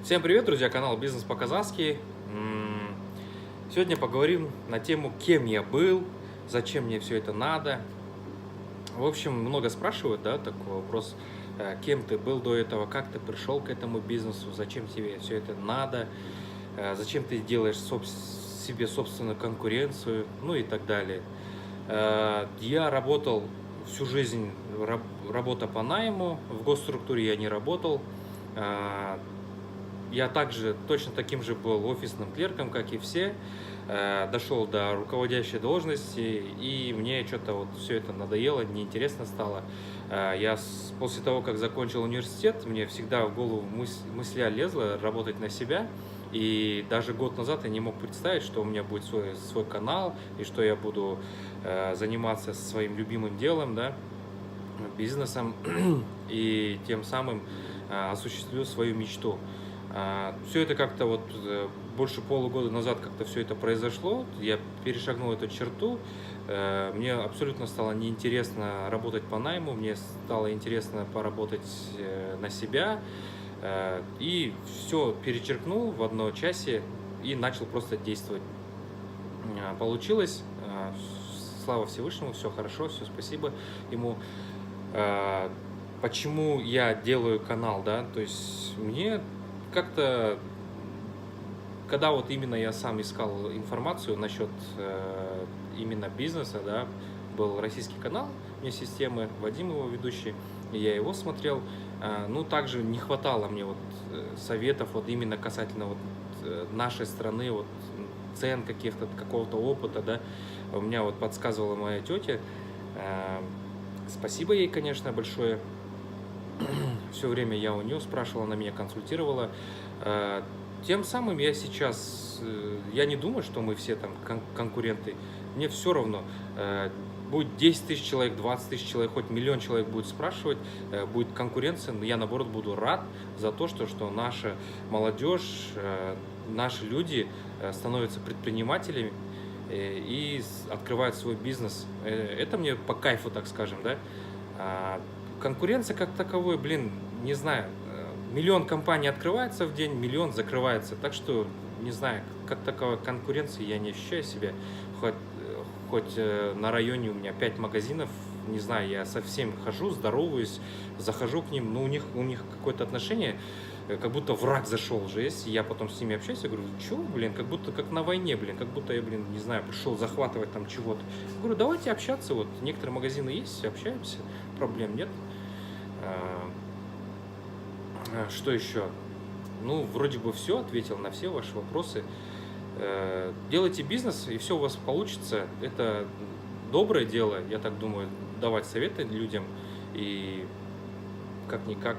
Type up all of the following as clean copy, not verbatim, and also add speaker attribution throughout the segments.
Speaker 1: Всем привет, друзья, канал Бизнес по-казахски. Сегодня поговорим на тему, кем я был, зачем мне все это надо. В общем, много спрашивают, да, такой вопрос, кем ты был до этого, как ты пришел к этому бизнесу, зачем тебе все это надо, зачем ты делаешь себе собственную конкуренцию, ну и так далее. Я работал всю жизнь, работа по найму, в госструктуре я не работал. Я также точно таким же был офисным клерком, как и все. Дошел до руководящей должности, и мне что-то вот все это надоело, неинтересно стало. После того, как закончил университет, мне всегда в голову мысля лезла работать на себя. И даже год назад я не мог представить, что у меня будет свой канал, и что я буду заниматься своим любимым делом, да, бизнесом, и тем самым осуществлю свою мечту. Все это как-то вот больше полугода назад как-то все это произошло, я перешагнул эту черту, мне абсолютно стало неинтересно работать по найму, мне стало интересно поработать на себя, и все перечеркнул в одночасье и начал просто действовать. Получилось, слава Всевышнему, все хорошо, все спасибо ему. Почему я делаю канал, да, то есть мне как-то, когда вот именно я сам искал информацию насчет именно бизнеса, да, был российский канал «Вне системы», Вадим его ведущий, и я его смотрел. Ну, также не хватало мне вот советов вот именно касательно вот нашей страны, вот цен каких-то, какого-то опыта, да. У меня вот подсказывала моя тетя. Спасибо ей, конечно, большое. Все время я у нее спрашивал, она меня консультировала. Тем самым я сейчас, я не думаю, что мы все там конкуренты. Мне все равно, будет 10 тысяч человек, 20 тысяч человек, хоть миллион человек будет спрашивать, будет конкуренция, но я, наоборот, буду рад за то, что наша молодежь, наши люди становятся предпринимателями и открывают свой бизнес. Это мне по кайфу, так скажем, да. Конкуренция как таковой, не знаю, миллион компаний открывается в день, миллион закрывается, так что, не знаю, как таковой конкуренции я не ощущаю себя, хоть на районе у меня 5 магазинов, не знаю, я со всеми хожу, здороваюсь, захожу к ним, но у них какое-то отношение, как будто враг зашел уже, если я потом с ними общаюсь, я говорю, что, как будто как на войне, как будто я, не знаю, пришел захватывать там чего-то. Я говорю, давайте общаться, вот некоторые магазины есть, общаемся, проблем нет. Что еще? Ну, вроде бы все, ответил на все ваши вопросы. Делайте бизнес, и все у вас получится. Это доброе дело, я так думаю, давать советы людям. И как-никак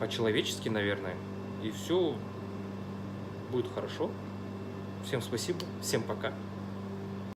Speaker 1: по-человечески, наверное. И все будет хорошо. Всем спасибо, всем пока.